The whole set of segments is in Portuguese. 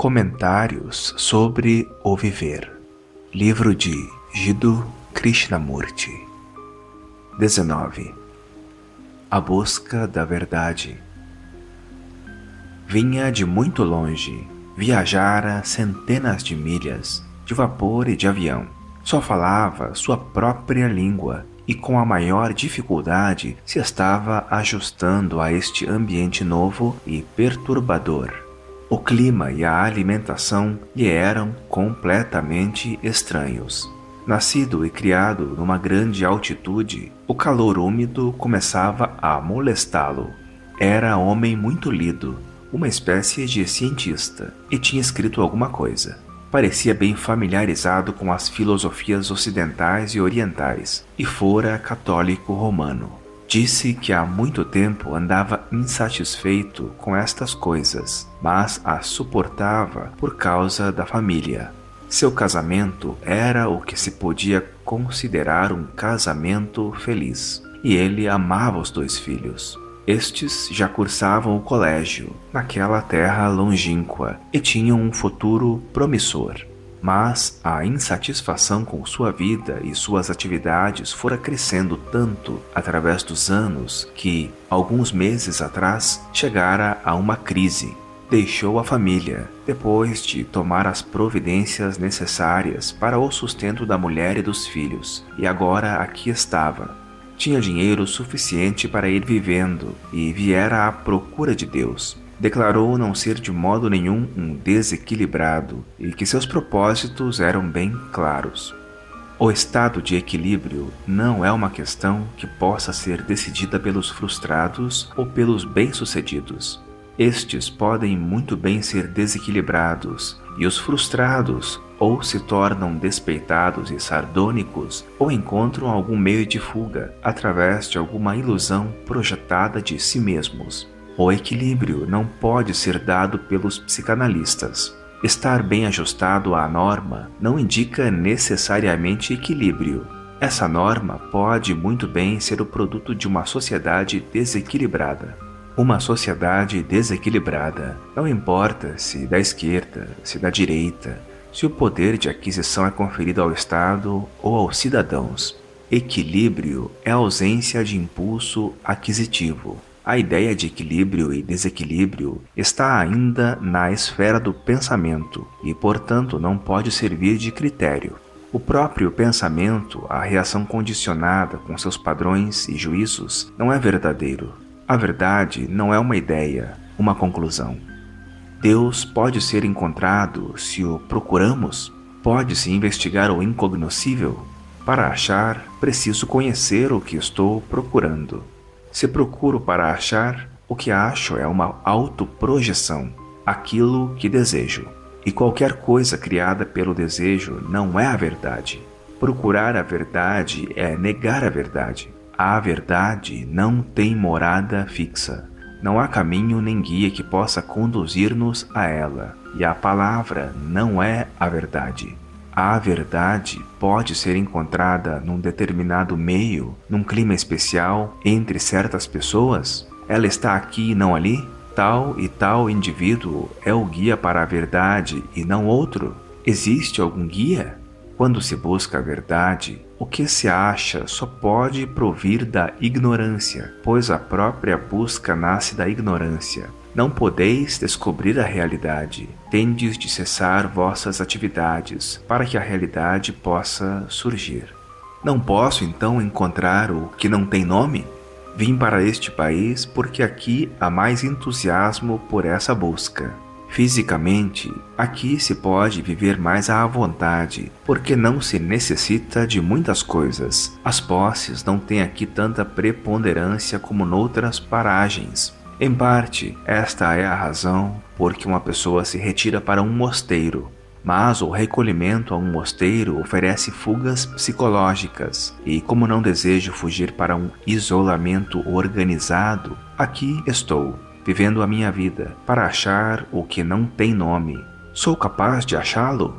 Comentários sobre o Viver. Livro de Jiddu Krishnamurti. 19. A busca da verdade. Vinha de muito longe, viajara centenas de milhas, de vapor e de avião. Só falava sua própria língua e com a maior dificuldade se estava ajustando a este ambiente novo e perturbador. O clima e a alimentação lhe eram completamente estranhos. Nascido e criado numa grande altitude, o calor úmido começava a molestá-lo. Era homem muito lido, uma espécie de cientista, e tinha escrito alguma coisa. Parecia bem familiarizado com as filosofias ocidentais e orientais, e fora católico romano. Disse que há muito tempo andava insatisfeito com estas coisas, mas as suportava por causa da família. Seu casamento era o que se podia considerar um casamento feliz, e ele amava os 2 filhos. Estes já cursavam o colégio, naquela terra longínqua, e tinham um futuro promissor. Mas a insatisfação com sua vida e suas atividades fora crescendo tanto através dos anos que, alguns meses atrás, chegara a uma crise. Deixou a família, depois de tomar as providências necessárias para o sustento da mulher e dos filhos, e agora aqui estava. Tinha dinheiro suficiente para ir vivendo e viera à procura de Deus. Declarou não ser de modo nenhum um desequilibrado e que seus propósitos eram bem claros. O estado de equilíbrio não é uma questão que possa ser decidida pelos frustrados ou pelos bem-sucedidos. Estes podem muito bem ser desequilibrados, e os frustrados ou se tornam despeitados e sardônicos ou encontram algum meio de fuga através de alguma ilusão projetada de si mesmos. O equilíbrio não pode ser dado pelos psicanalistas. Estar bem ajustado à norma não indica necessariamente equilíbrio. Essa norma pode muito bem ser o produto de uma sociedade desequilibrada. Uma sociedade desequilibrada, não importa se da esquerda, se da direita, se o poder de aquisição é conferido ao Estado ou aos cidadãos. Equilíbrio é a ausência de impulso aquisitivo. A ideia de equilíbrio e desequilíbrio está ainda na esfera do pensamento e, portanto, não pode servir de critério. O próprio pensamento, a reação condicionada com seus padrões e juízos, não é verdadeiro. A verdade não é uma ideia, uma conclusão. Deus pode ser encontrado se o procuramos? Pode-se investigar o incognoscível? Para achar, preciso conhecer o que estou procurando. Se procuro para achar, o que acho é uma autoprojeção, aquilo que desejo. E qualquer coisa criada pelo desejo não é a verdade. Procurar a verdade é negar a verdade. A verdade não tem morada fixa. Não há caminho nem guia que possa conduzir-nos a ela. E a palavra não é a verdade. A verdade pode ser encontrada num determinado meio, num clima especial, entre certas pessoas? Ela está aqui e não ali? Tal e tal indivíduo é o guia para a verdade e não outro? Existe algum guia? Quando se busca a verdade, o que se acha só pode provir da ignorância, pois a própria busca nasce da ignorância. Não podeis descobrir a realidade, tendes de cessar vossas atividades, para que a realidade possa surgir. Não posso então encontrar o que não tem nome? Vim para este país porque aqui há mais entusiasmo por essa busca. Fisicamente, aqui se pode viver mais à vontade, porque não se necessita de muitas coisas. As posses não têm aqui tanta preponderância como noutras paragens. Em parte, esta é a razão por que uma pessoa se retira para um mosteiro. Mas o recolhimento a um mosteiro oferece fugas psicológicas, e como não desejo fugir para um isolamento organizado, aqui estou, vivendo a minha vida, para achar o que não tem nome. Sou capaz de achá-lo?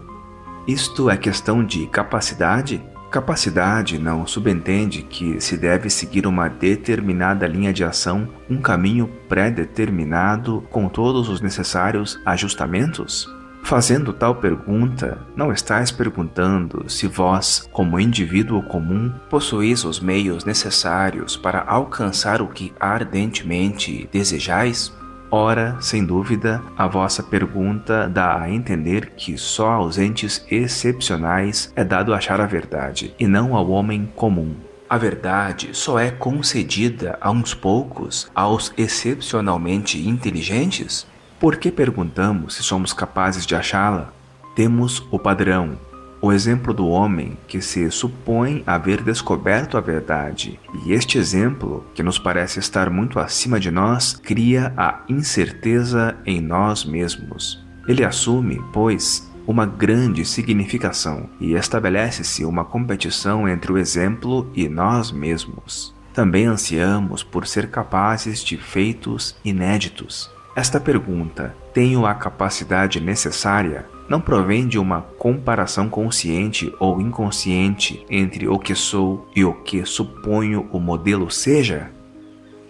Isto é questão de capacidade? Capacidade não subentende que se deve seguir uma determinada linha de ação, um caminho pré-determinado com todos os necessários ajustamentos? Fazendo tal pergunta, não estais perguntando se vós, como indivíduo comum, possuís os meios necessários para alcançar o que ardentemente desejais? Ora, sem dúvida, a vossa pergunta dá a entender que só aos entes excepcionais é dado achar a verdade, e não ao homem comum. A verdade só é concedida a uns poucos, aos excepcionalmente inteligentes? Por que perguntamos se somos capazes de achá-la? Temos o padrão, o exemplo do homem que se supõe haver descoberto a verdade, e este exemplo, que nos parece estar muito acima de nós, cria a incerteza em nós mesmos. Ele assume, pois, uma grande significação e estabelece-se uma competição entre o exemplo e nós mesmos. Também ansiamos por ser capazes de feitos inéditos. Esta pergunta, tenho a capacidade necessária, não provém de uma comparação consciente ou inconsciente entre o que sou e o que suponho o modelo seja?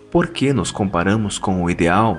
Por que nos comparamos com o ideal?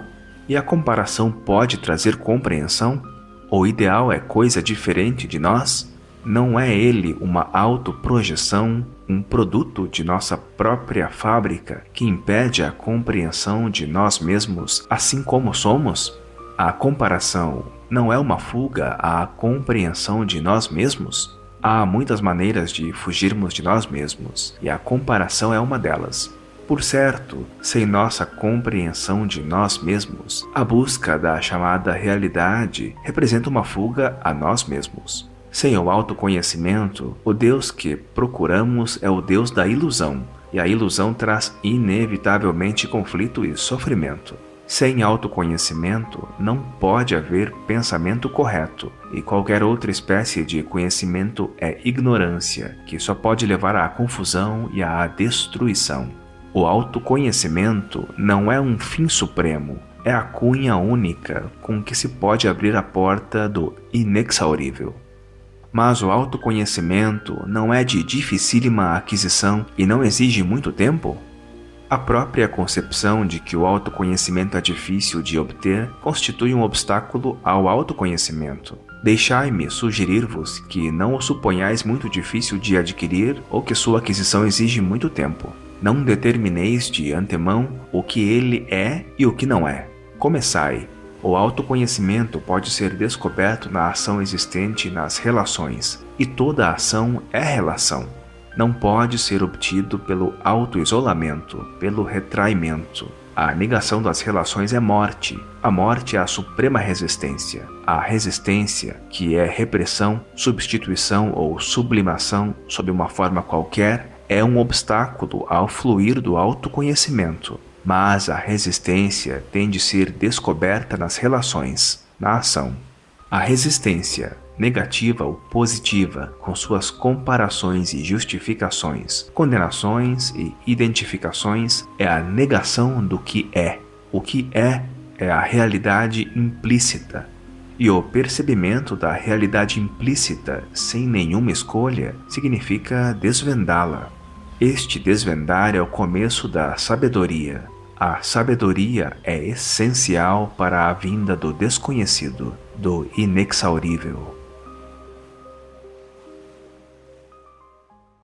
E a comparação pode trazer compreensão? O ideal é coisa diferente de nós? Não é ele uma autoprojeção, um produto de nossa própria fábrica que impede a compreensão de nós mesmos assim como somos? A comparação não é uma fuga à compreensão de nós mesmos? Há muitas maneiras de fugirmos de nós mesmos, e a comparação é uma delas. Por certo, sem nossa compreensão de nós mesmos, a busca da chamada realidade representa uma fuga a nós mesmos. Sem o autoconhecimento, o Deus que procuramos é o Deus da ilusão, e a ilusão traz inevitavelmente conflito e sofrimento. Sem autoconhecimento, não pode haver pensamento correto, e qualquer outra espécie de conhecimento é ignorância, que só pode levar à confusão e à destruição. O autoconhecimento não é um fim supremo, é a cunha única com que se pode abrir a porta do inexaurível. Mas o autoconhecimento não é de dificílima aquisição e não exige muito tempo? A própria concepção de que o autoconhecimento é difícil de obter constitui um obstáculo ao autoconhecimento. Deixai-me sugerir-vos que não o suponhais muito difícil de adquirir ou que sua aquisição exige muito tempo. Não determineis de antemão o que ele é e o que não é. Começai. O autoconhecimento pode ser descoberto na ação existente nas relações, e toda ação é relação. Não pode ser obtido pelo auto-isolamento, pelo retraimento. A negação das relações é morte. A morte é a suprema resistência. A resistência, que é repressão, substituição ou sublimação sob uma forma qualquer, é um obstáculo ao fluir do autoconhecimento. Mas a resistência tem de ser descoberta nas relações, na ação. A resistência, negativa ou positiva, com suas comparações e justificações, condenações e identificações, é a negação do que é. O que é a realidade implícita. E o percebimento da realidade implícita, sem nenhuma escolha, significa desvendá-la. Este desvendar é o começo da sabedoria. A sabedoria é essencial para a vinda do desconhecido, do inexaurível.